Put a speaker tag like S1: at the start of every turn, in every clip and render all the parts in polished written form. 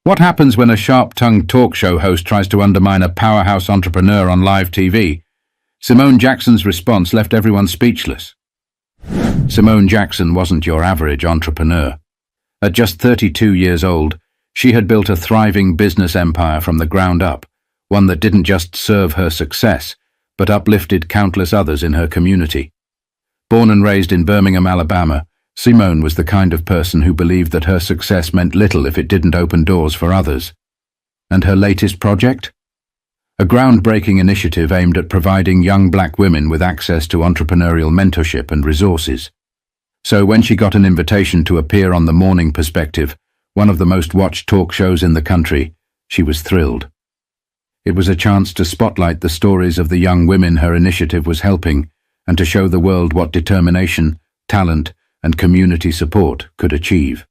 S1: What happens when a sharp-tongued talk show host tries to undermine a powerhouse entrepreneur on live TV? Simone Jackson's response left everyone speechless. Simone Jackson wasn't your average entrepreneur. At just 32 years old, she had built a thriving business empire from the ground up, one that didn't just serve her success, but uplifted countless others in her community. Born and raised in Birmingham, Alabama, Simone was the kind of person who believed that her success meant little if it didn't open doors for others. And her latest project? A groundbreaking initiative aimed at providing young black women with access to entrepreneurial mentorship and resources. So when she got an invitation to appear on The Morning Perspective, one of the most watched talk shows in the country, she was thrilled. It was a chance to spotlight the stories of the young women her initiative was helping and to show the world what determination, talent, and community support could achieve.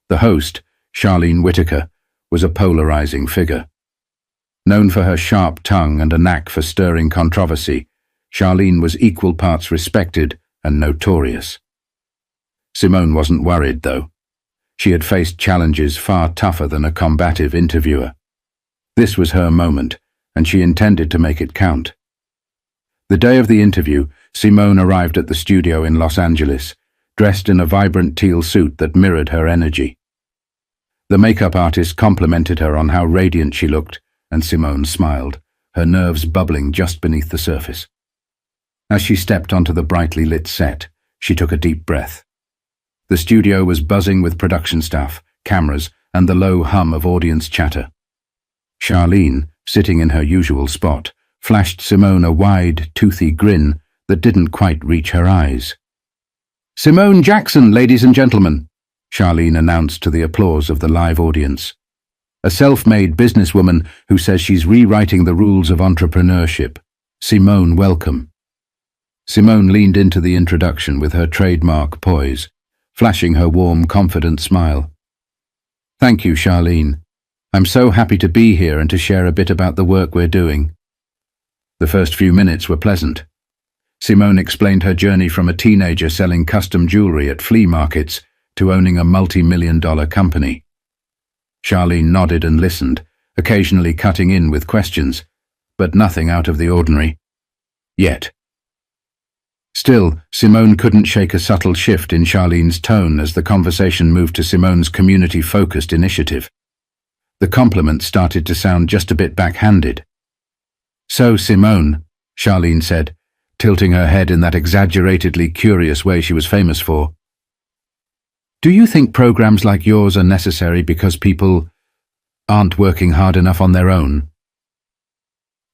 S1: The host, Charlene Whitaker, was a polarizing figure. Known for her sharp tongue and a knack for stirring controversy, Charlene was equal parts respected and notorious. Simone wasn't worried, though. She had faced challenges far tougher than a combative interviewer. This was her moment, and she intended to make it count. The day of the interview, Simone arrived at the studio in Los Angeles, dressed in a vibrant teal suit that mirrored her energy. The makeup artist complimented her on how radiant she looked, and Simone smiled, her nerves bubbling just beneath the surface. As she stepped onto the brightly lit set, she took a deep breath. The studio was buzzing with production staff, cameras, and the low hum of audience chatter. Charlene, sitting in her usual spot, flashed Simone a wide, toothy grin that didn't quite reach her eyes. "Simone Jackson, ladies and gentlemen," Charlene announced to the applause of the live audience. A self-made businesswoman who says she's rewriting the rules of entrepreneurship. Simone, welcome. Simone leaned into the introduction with her trademark poise, flashing her warm, confident smile. "Thank you, Charlene. I'm so happy to be here and to share a bit about the work we're doing." The first few minutes were pleasant. Simone explained her journey from a teenager selling custom jewelry at flea markets to owning a multi-million-dollar company. Charlene nodded and listened, occasionally cutting in with questions, but nothing out of the ordinary. Yet. Still, Simone couldn't shake a subtle shift in Charlene's tone as the conversation moved to Simone's community-focused initiative. The compliment started to sound just a bit backhanded. "So, Simone," Charlene said, tilting her head in that exaggeratedly curious way she was famous for, "do you think programs like yours are necessary because people aren't working hard enough on their own?"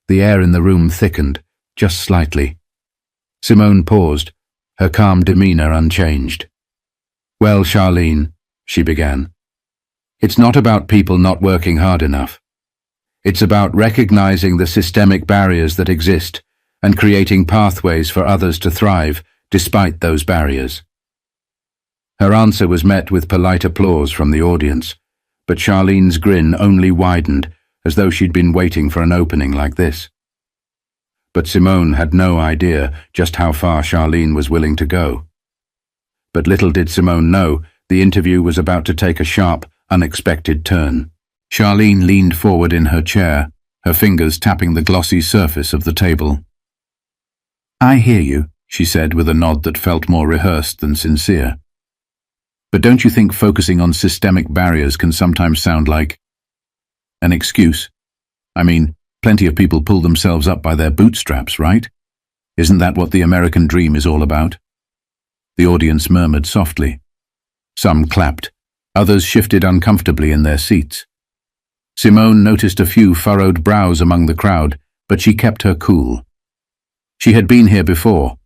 S1: The air in the room thickened, just slightly. Simone paused, her calm demeanor unchanged. "Well, Charlene," she began, "it's not about people not working hard enough. It's about recognizing the systemic barriers that exist and creating pathways for others to thrive despite those barriers." Her answer was met with polite applause from the audience, but Charlene's grin only widened as though she'd been waiting for an opening like this. But Simone had no idea just how far Charlene was willing to go. But little did Simone know, the interview was about to take a sharp, unexpected turn. Charlene leaned forward in her chair, her fingers tapping the glossy surface of the table. "I hear you," she said with a nod that felt more rehearsed than sincere. "But don't you think focusing on systemic barriers can sometimes sound like an excuse? I mean, plenty of people pull themselves up by their bootstraps, right? Isn't that what the American dream is all about?" The audience murmured softly. Some clapped. Others shifted uncomfortably in their seats. Simone noticed a few furrowed brows among the crowd, but she kept her cool. She had been here before,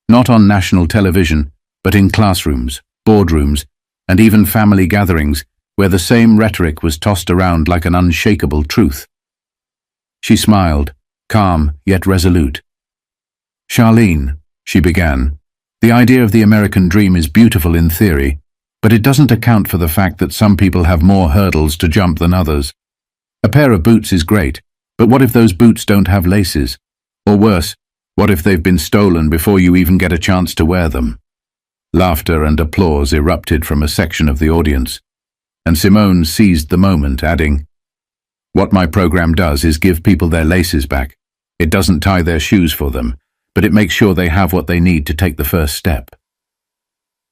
S1: not on national television, but in classrooms, boardrooms, and even family gatherings, where the same rhetoric was tossed around like an unshakable truth. She smiled, calm yet resolute. "Charlene," she began, "the idea of the American dream is beautiful in theory, but it doesn't account for the fact that some people have more hurdles to jump than others. A pair of boots is great, but what if those boots don't have laces? Or worse, what if they've been stolen before you even get a chance to wear them?" Laughter and applause erupted from a section of the audience. and Simone seized the moment, adding, "What my program does is give people their laces back. It doesn't tie their shoes for them, but it makes sure they have what they need to take the first step."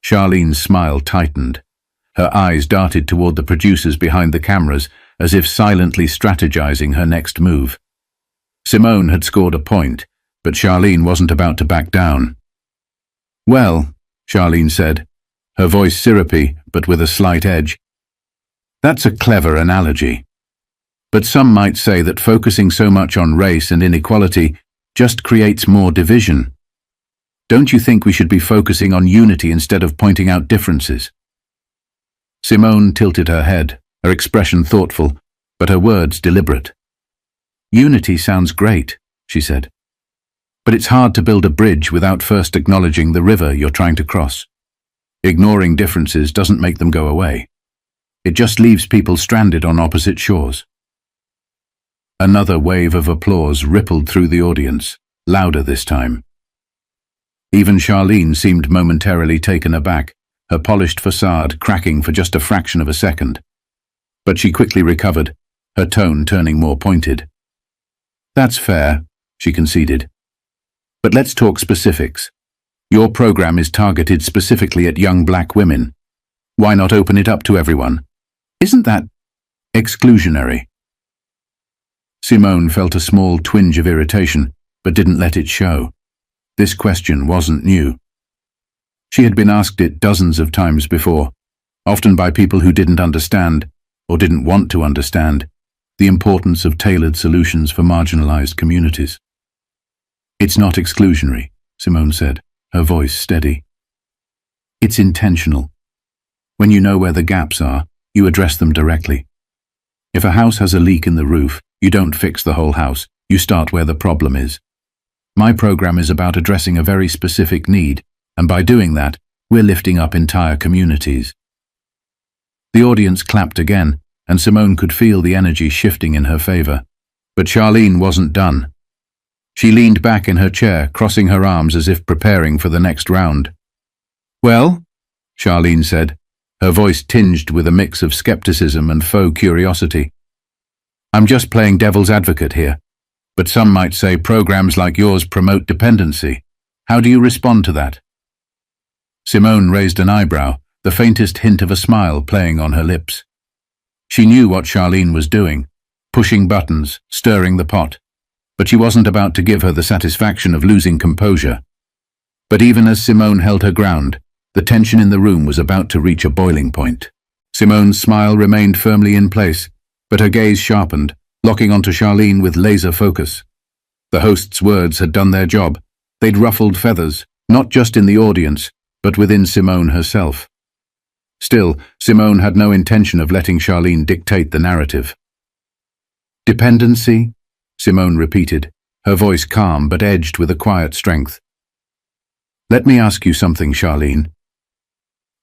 S1: Charlene's smile tightened. Her eyes darted toward the producers behind the cameras, as if silently strategizing her next move. Simone had scored a point, but Charlene wasn't about to back down. "Well," Charlene said, her voice syrupy but with a slight edge, "that's a clever analogy. But some might say that focusing so much on race and inequality just creates more division. Don't you think we should be focusing on unity instead of pointing out differences?" Simone tilted her head, her expression thoughtful, but her words deliberate. "Unity sounds great," she said. "But it's hard to build a bridge without first acknowledging the river you're trying to cross. Ignoring differences doesn't make them go away. It just leaves people stranded on opposite shores." Another wave of applause rippled through the audience, louder this time. Even Charlene seemed momentarily taken aback, her polished facade cracking for just a fraction of a second. But she quickly recovered, her tone turning more pointed. "That's fair," she conceded. "But let's talk specifics. Your program is targeted specifically at young black women. Why not open it up to everyone? Isn't that exclusionary?" Simone felt a small twinge of irritation, but didn't let it show. This question wasn't new. She had been asked it dozens of times before, often by people who didn't understand, or didn't want to understand, the importance of tailored solutions for marginalized communities. "It's not exclusionary," Simone said, her voice steady. "It's intentional. When you know where the gaps are, you address them directly. If a house has a leak in the roof, you don't fix the whole house, you start where the problem is. My program is about addressing a very specific need, and by doing that, we're lifting up entire communities." The audience clapped again, and Simone could feel the energy shifting in her favor. But Charlene wasn't done. She leaned back in her chair, crossing her arms as if preparing for the next round. "Well," Charlene said, her voice tinged with a mix of skepticism and faux curiosity, "I'm just playing devil's advocate here, but some might say programs like yours promote dependency. How do you respond to that?" Simone raised an eyebrow, the faintest hint of a smile playing on her lips. She knew what Charlene was doing, pushing buttons, stirring the pot, but she wasn't about to give her the satisfaction of losing composure. But even as Simone held her ground, the tension in the room was about to reach a boiling point. Simone's smile remained firmly in place, but her gaze sharpened, locking onto Charlene with laser focus. The host's words had done their job. They'd ruffled feathers, not just in the audience, but within Simone herself. Still, Simone had no intention of letting Charlene dictate the narrative. "Dependency?" Simone repeated, her voice calm but edged with a quiet strength. "Let me ask you something, Charlene.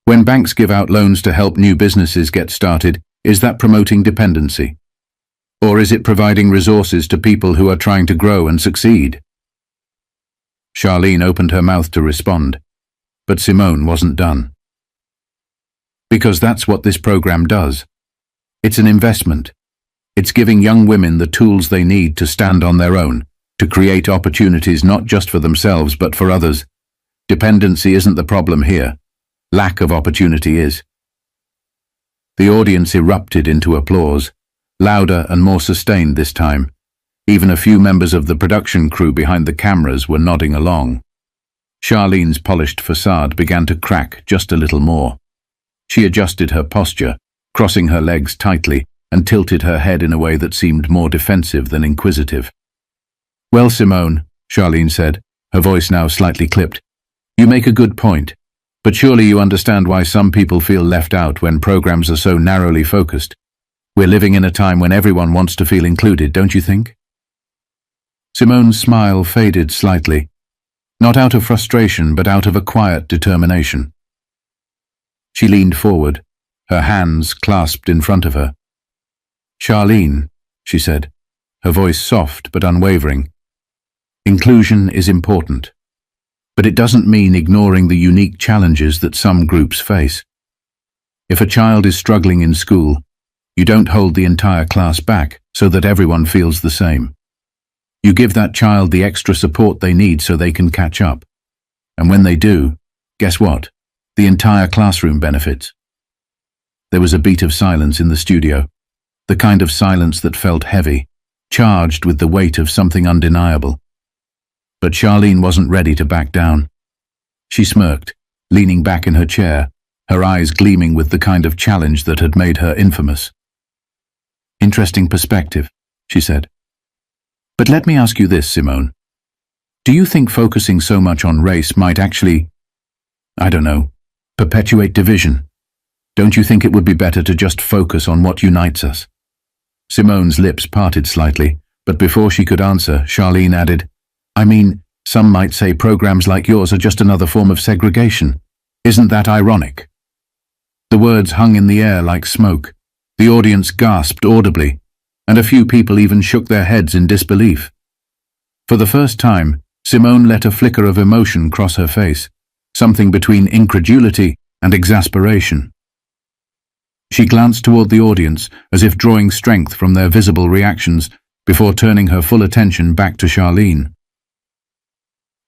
S1: When banks give out loans to help new businesses get started, is that promoting dependency? Or is it providing resources to people who are trying to grow and succeed?" Charlene opened her mouth to respond, but Simone wasn't done. "Because that's what this program does. It's an investment. It's giving young women the tools they need to stand on their own, to create opportunities not just for themselves but for others. Dependency isn't the problem here. Lack of opportunity is." The audience erupted into applause, louder and more sustained this time. Even a few members of the production crew behind the cameras were nodding along. Charlene's polished facade began to crack just a little more. She adjusted her posture, crossing her legs tightly, and tilted her head in a way that seemed more defensive than inquisitive. "Well, Simone," Charlene said, her voice now slightly clipped, "you make a good point, but surely you understand why some people feel left out when programs are so narrowly focused. We're living in a time when everyone wants to feel included, don't you think?" Simone's smile faded slightly, not out of frustration but out of a quiet determination. She leaned forward, her hands clasped in front of her. "Charlene," she said, her voice soft but unwavering, "inclusion is important, but it doesn't mean ignoring the unique challenges that some groups face. If a child is struggling in school, you don't hold the entire class back so that everyone feels the same. You give that child the extra support they need so they can catch up. And when they do, guess what? The entire classroom benefits. There was a beat of silence in the studio, the kind of silence that felt heavy, charged with the weight of something undeniable. But Charlene wasn't ready to back down. She smirked, leaning back in her chair, her eyes gleaming with the kind of challenge that had made her infamous. "Interesting perspective," she said. "But let me ask you this, Simone. Do you think focusing so much on race might actually, I don't know, perpetuate division? Don't you think it would be better to just focus on what unites us?" Simone's lips parted slightly, but before she could answer, Charlene added, "I mean, some might say programs like yours are just another form of segregation. Isn't that ironic?" The words hung in the air like smoke. The audience gasped audibly, and a few people even shook their heads in disbelief. For the first time, Simone let a flicker of emotion cross her face, something between incredulity and exasperation. She glanced toward the audience as if drawing strength from their visible reactions before turning her full attention back to Charlene.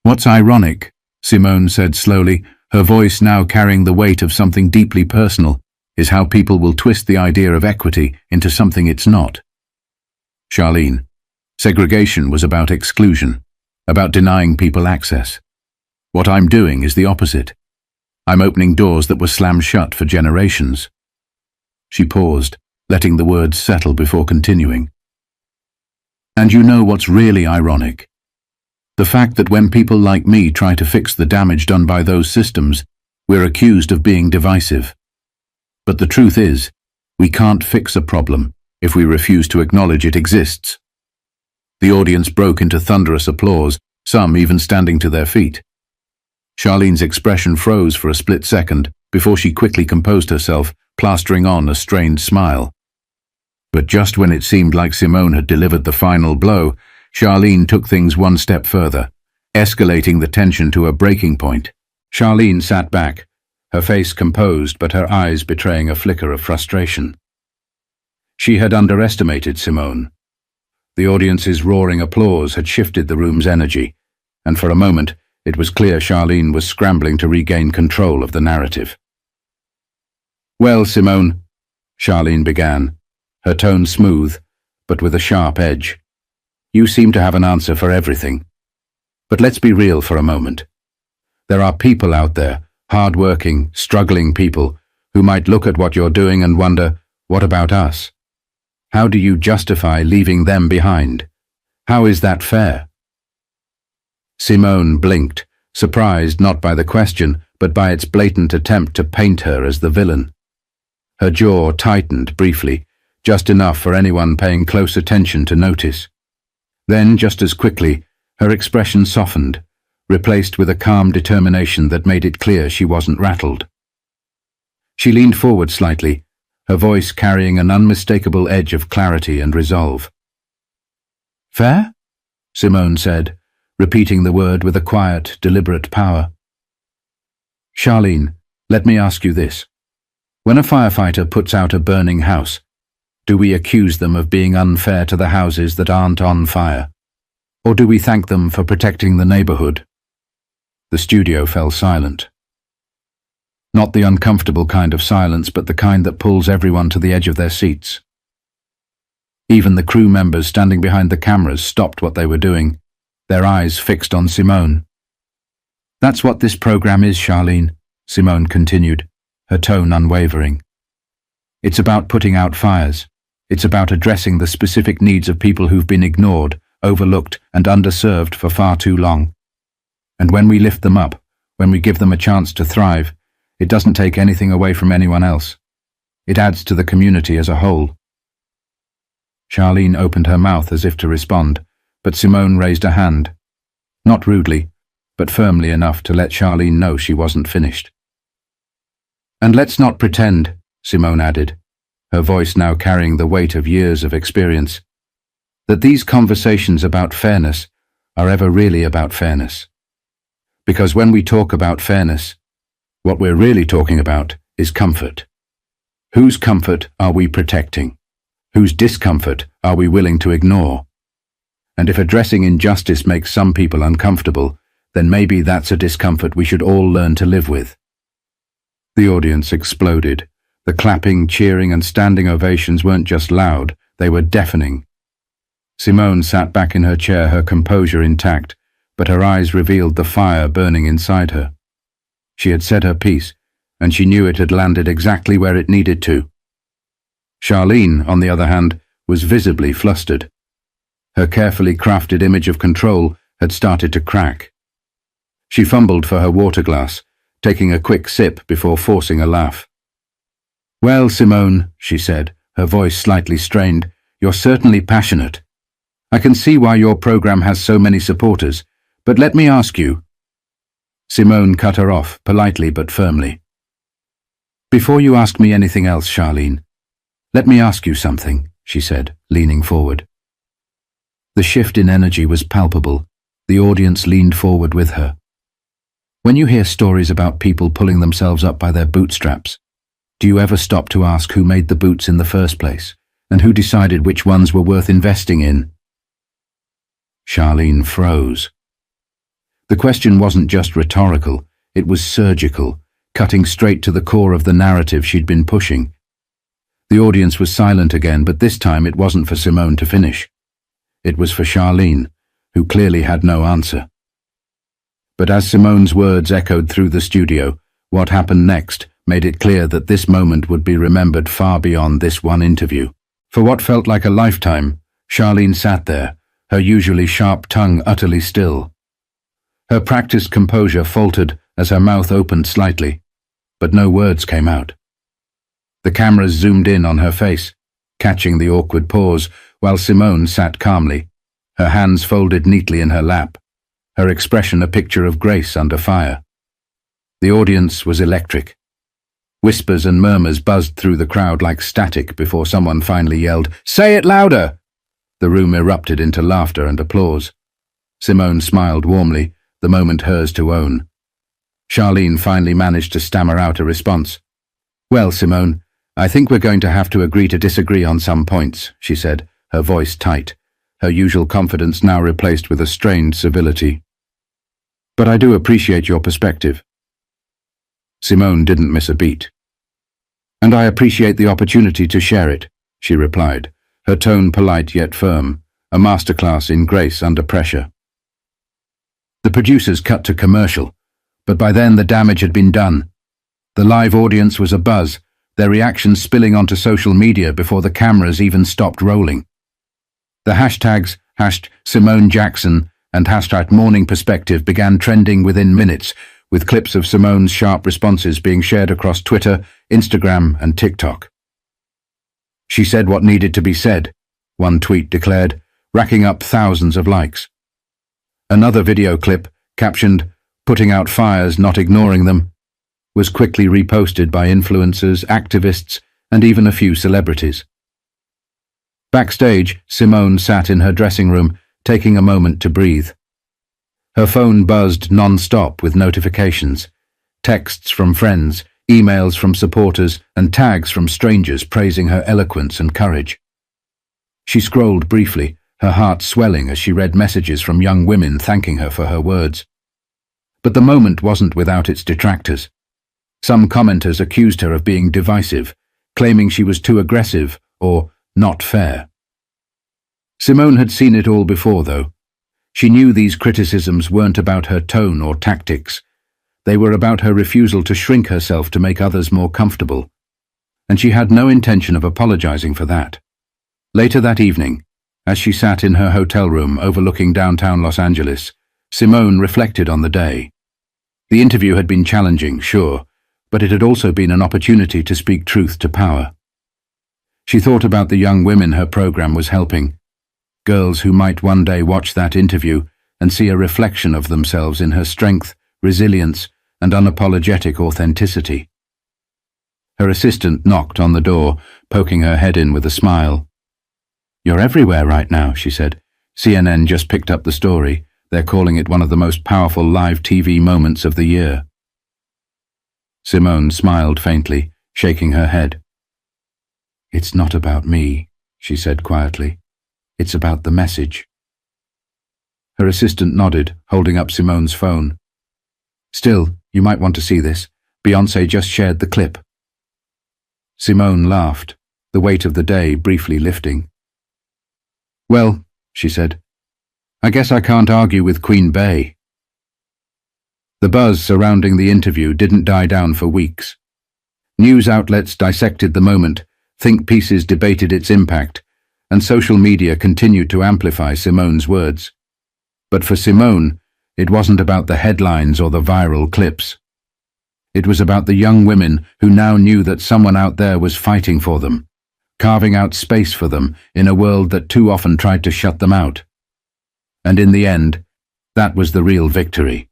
S1: "What's ironic," Simone said slowly, her voice now carrying the weight of something deeply personal, "is how people will twist the idea of equity into something it's not." Charlene, segregation was about exclusion, about denying people access. What I'm doing is the opposite. I'm opening doors that were slammed shut for generations. She paused, letting the words settle before continuing. "And you know what's really ironic? The fact that when people like me try to fix the damage done by those systems, we're accused of being divisive. But the truth is, we can't fix a problem if we refuse to acknowledge it exists." The audience broke into thunderous applause, some even standing to their feet. Charlene's expression froze for a split second before she quickly composed herself, plastering on a strained smile. But just when it seemed like Simone had delivered the final blow, Charlene took things one step further, escalating the tension to a breaking point. Charlene sat back, her face composed but her eyes betraying a flicker of frustration. She had underestimated Simone. The audience's roaring applause had shifted the room's energy, and for a moment it was clear Charlene was scrambling to regain control of the narrative. "Well, Simone," Charlene began, her tone smooth, but with a sharp edge, "you seem to have an answer for everything. But let's be real for a moment. There are people out there, hard-working, struggling people, who might look at what you're doing and wonder, what about us? How do you justify leaving them behind? How is that fair?" Simone blinked, surprised not by the question, but by its blatant attempt to paint her as the villain. Her jaw tightened briefly, just enough for anyone paying close attention to notice. Then, just as quickly, her expression softened, replaced with a calm determination that made it clear she wasn't rattled. She leaned forward slightly, her voice carrying an unmistakable edge of clarity and resolve. "Fair?" Simone said, repeating the word with a quiet, deliberate power. "Charlene, let me ask you this. When a firefighter puts out a burning house, do we accuse them of being unfair to the houses that aren't on fire? Or do we thank them for protecting the neighborhood?" The studio fell silent. Not the uncomfortable kind of silence, but the kind that pulls everyone to the edge of their seats. Even the crew members standing behind the cameras stopped what they were doing, their eyes fixed on Simone. "That's what this program is, Charlene," Simone continued, her tone unwavering. "It's about putting out fires. It's about addressing the specific needs of people who've been ignored, overlooked, and underserved for far too long. And when we lift them up, when we give them a chance to thrive, it doesn't take anything away from anyone else. It adds to the community as a whole." Charlene opened her mouth as if to respond, but Simone raised a hand. Not rudely, but firmly enough to let Charlene know she wasn't finished. "And let's not pretend," Simone added, her voice now carrying the weight of years of experience, "that these conversations about fairness are ever really about fairness. Because when we talk about fairness, what we're really talking about is comfort. Whose comfort are we protecting? Whose discomfort are we willing to ignore? And if addressing injustice makes some people uncomfortable, then maybe that's a discomfort we should all learn to live with. The audience exploded. The clapping, cheering, and standing ovations weren't just loud, they were deafening. Simone sat back in her chair, her composure intact, but her eyes revealed the fire burning inside her. She had said her piece, and she knew it had landed exactly where it needed to. Charlene, on the other hand, was visibly flustered. Her carefully crafted image of control had started to crack. She fumbled for her water glass, taking a quick sip before forcing a laugh. "Well, Simone," she said, her voice slightly strained, "you're certainly passionate. I can see why your program has so many supporters, but let me ask you." Simone cut her off, politely but firmly. "Before you ask me anything else, Charlene, let me ask you something," she said, leaning forward. The shift in energy was palpable. The audience leaned forward with her. When you hear stories about people pulling themselves up by their bootstraps, do you ever stop to ask who made the boots in the first place, and who decided which ones were worth investing in? Charlene froze. The question wasn't just rhetorical, it was surgical, cutting straight to the core of the narrative she'd been pushing. The audience was silent again, but this time it wasn't for Simone to finish. It was for Charlene, who clearly had no answer. But as Simone's words echoed through the studio, what happened next made it clear that this moment would be remembered far beyond this one interview. For what felt like a lifetime, Charlene sat there, her usually sharp tongue utterly still. Her practiced composure faltered as her mouth opened slightly, but no words came out. The cameras zoomed in on her face, catching the awkward pause, while Simone sat calmly, her hands folded neatly in her lap, her expression a picture of grace under fire. The audience was electric. Whispers and murmurs buzzed through the crowd like static before someone finally yelled, "Say it louder!" The room erupted into laughter and applause. Simone smiled warmly, the moment hers to own. Charlene finally managed to stammer out a response. "Well, Simone, I think we're going to have to agree to disagree on some points," she said, her voice tight, her usual confidence now replaced with a strained civility. "But I do appreciate your perspective." Simone didn't miss a beat. "And I appreciate the opportunity to share it," she replied, her tone polite yet firm, a masterclass in grace under pressure. The producers cut to commercial, but by then the damage had been done. The live audience was abuzz, their reactions spilling onto social media before the cameras even stopped rolling. The hashtags #SimoneJackson and #MorningPerspective began trending within minutes, with clips of Simone's sharp responses being shared across Twitter, Instagram, and TikTok. "She said what needed to be said," one tweet declared, racking up thousands of likes. Another video clip, captioned, "Putting out fires, not ignoring them," was quickly reposted by influencers, activists, and even a few celebrities. Backstage, Simone sat in her dressing room, taking a moment to breathe. Her phone buzzed non-stop with notifications, texts from friends, emails from supporters, and tags from strangers praising her eloquence and courage. She scrolled briefly, her heart swelling as she read messages from young women thanking her for her words. But the moment wasn't without its detractors. Some commenters accused her of being divisive, claiming she was too aggressive or not fair. Simone had seen it all before, though. She knew these criticisms weren't about her tone or tactics. They were about her refusal to shrink herself to make others more comfortable. And she had no intention of apologizing for that. Later that evening, as she sat in her hotel room overlooking downtown Los Angeles, Simone reflected on the day. The interview had been challenging, sure, but it had also been an opportunity to speak truth to power. She thought about the young women her program was helping, girls who might one day watch that interview and see a reflection of themselves in her strength, resilience, and unapologetic authenticity. Her assistant knocked on the door, poking her head in with a smile. "You're everywhere right now," she said. "CNN just picked up the story. They're calling it one of the most powerful live TV moments of the year." Simone smiled faintly, shaking her head. "It's not about me," she said quietly. "It's about the message." Her assistant nodded, holding up Simone's phone. "Still, you might want to see this. Beyoncé just shared the clip." Simone laughed, the weight of the day briefly lifting. "Well," she said, "I guess I can't argue with Queen Bey." The buzz surrounding the interview didn't die down for weeks. News outlets dissected the moment, think pieces debated its impact, and social media continued to amplify Simone's words. But for Simone, it wasn't about the headlines or the viral clips. It was about the young women who now knew that someone out there was fighting for them, carving out space for them in a world that too often tried to shut them out. And in the end, that was the real victory.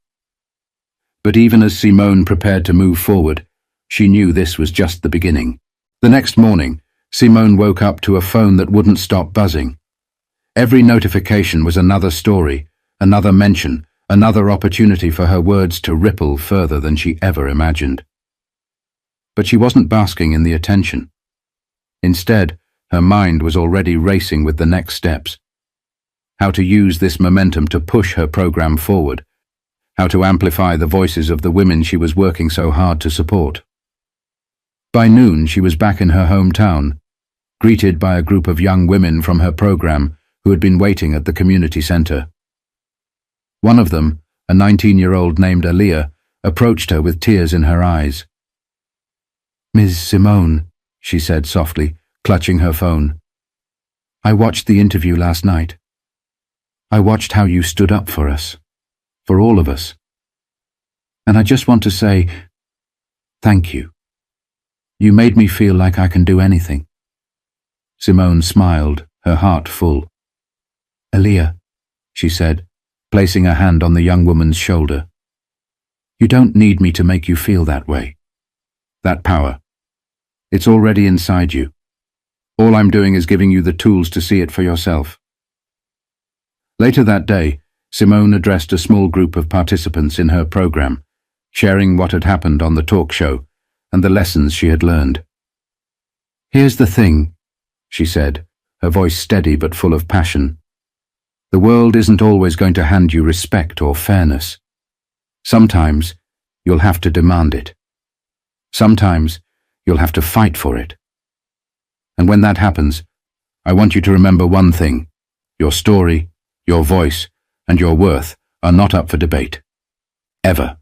S1: But even as Simone prepared to move forward, she knew this was just the beginning. The next morning, Simone woke up to a phone that wouldn't stop buzzing. Every notification was another story, another mention, another opportunity for her words to ripple further than she ever imagined. But she wasn't basking in the attention. Instead, her mind was already racing with the next steps. How to use this momentum to push her program forward, how to amplify the voices of the women she was working so hard to support. By noon, she was back in her hometown, greeted by a group of young women from her program who had been waiting at the community center. One of them, a 19-year-old named Aaliyah, approached her with tears in her eyes. "Ms. Simone," she said softly, clutching her phone. "I watched the interview last night. I watched how you stood up for us, for all of us. And I just want to say, thank you. You made me feel like I can do anything." Simone smiled, her heart full. "Aaliyah," she said, placing a hand on the young woman's shoulder. "You don't need me to make you feel that way. That power. It's already inside you. All I'm doing is giving you the tools to see it for yourself." Later that day, Simone addressed a small group of participants in her program, sharing what had happened on the talk show and the lessons she had learned. "Here's the thing," she said, her voice steady but full of passion. "The world isn't always going to hand you respect or fairness. Sometimes you'll have to demand it. Sometimes you'll have to fight for it. And when that happens, I want you to remember one thing. Your story, your voice, and your worth are not up for debate. Ever."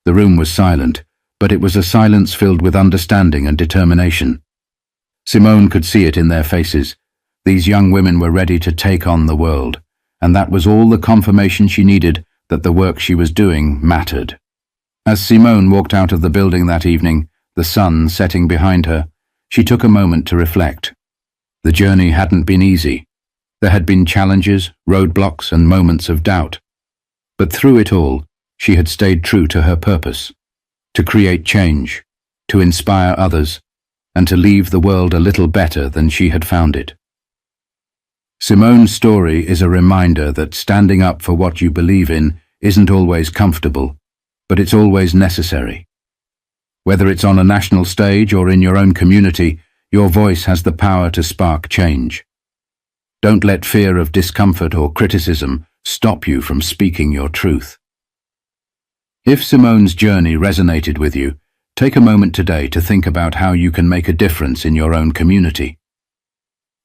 S1: The room was silent, but it was a silence filled with understanding and determination. Simone could see it in their faces. These young women were ready to take on the world, and that was all the confirmation she needed that the work she was doing mattered. As Simone walked out of the building that evening, the sun setting behind her, she took a moment to reflect. The journey hadn't been easy. There had been challenges, roadblocks, and moments of doubt. But through it all, she had stayed true to her purpose: to create change, to inspire others, and to leave the world a little better than she had found it. Simone's story is a reminder that standing up for what you believe in isn't always comfortable, but it's always necessary. Whether it's on a national stage or in your own community, your voice has the power to spark change. Don't let fear of discomfort or criticism stop you from speaking your truth. If Simone's journey resonated with you, take a moment today to think about how you can make a difference in your own community.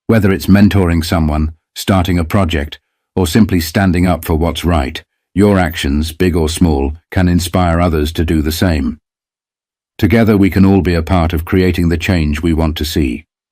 S1: Whether it's mentoring someone, starting a project, or simply standing up for what's right, your actions, big or small, can inspire others to do the same. Together we can all be a part of creating the change we want to see.